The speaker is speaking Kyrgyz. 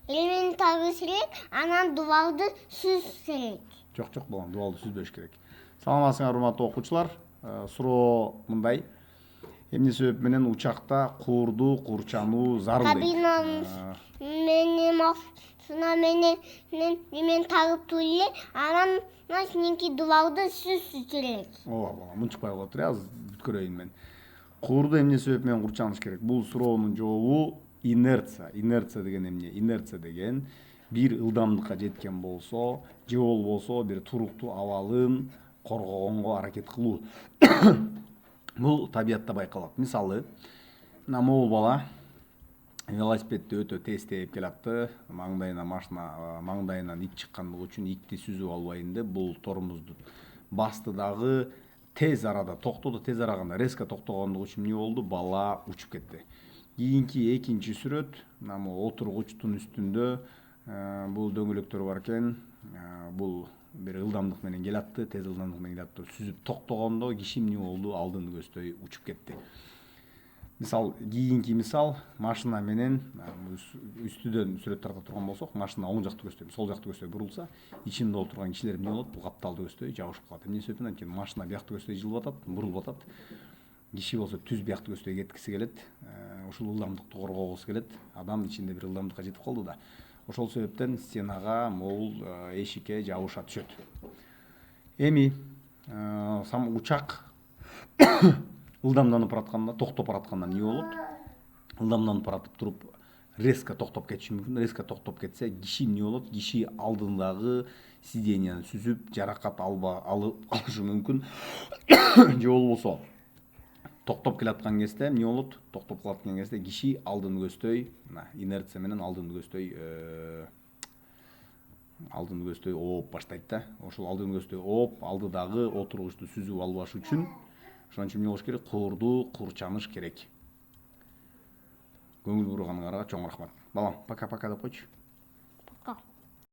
элемени табыш керек, анан дубалды сүз керек. Жок, болгон дубалды сүзбөш керек. Саламатсыңар урматтуу окуучулар. Суроо мындай. Эмне себеп менен учакта куурду курчануу зарыл дейт? Кабина менен машина менен тагып эле, анан кийинки дубалды сүз керек. Ооба, мынчыкпай коет эле, азыр бүткөрөйүн мен. Куурду эмне себеп менен курчаныш керек? Бул суроонун жообу инерция. Инерция деген эмне? Инерция деген бир ылдамдыкка жеткен болсо, же болбосо бир туруктуу абалын коргогонго аракет кылуу. Бул табиятта байкалат. Мисалы, мына могул бала велосипедди өтө тез тээп келатты. Маңдайына машина, маңдайынан ик чыккандыгы үчүн икти сүзүп албайын деп бул тормозду басты дагы тез арада токтоду. Тез арада резко токтогондугу үчүн эмне болду? Бала учуп кетти. Кийинки экинчи сүрөт, мына могу отургучтун үстүндө бул дөңгөлөктөр бар экен. Бул бир ылдамдык менен келатты, тез ылдамдык менен келатты. Сүзүп токтогондо киши эмне болду? Алдыңды көздөй учуп кетти. Мисал, кийинки мисал машина менен үстүдөн сүрөт тарта турган болсок, машина оң жакты көздөй, сол жакты көздөй бурулса, ичинде отурган кишилер эмне болот? Бул капталды көздөй жабышып калат. Эмне себептен? Анткени машина биякты көздөй жылып атат, бурулуп атат. Киши болсо түз биякты көздөй кеткиси келет. Ушул ылдамдыкты коргогусу келет. Адам ичинде бир ылдамдыкка жетип калды да. Ошол себептен стенага, могул эшикке жабыша түшөт. Эми учак ылдамданып баратканда, токтоп баратканда эмне болот? Ылдамданып баратып туруп резко токтоп кетиши мүмкүн. Резко токтоп кетсе, киши эмне болот? Киши алдындагы сиденияны сүзүп, жаракат алып калышы мүмкүн. Же болбосо токтоп келаткан кезде эмне болот? Токтоп калаткан кезде киши алдын көздөй, мына инерция менен алдын көздөй ооп баштайт да. Ошол алдын көздөй ооп, алдыдагы отургучту сүзүп албаш үчүн ошон үчүн эмне болуш керек? Куурду курчаныш керек. Көңүл бурганыңарга чоң рахмат. Балам, пока-пока деп койчу.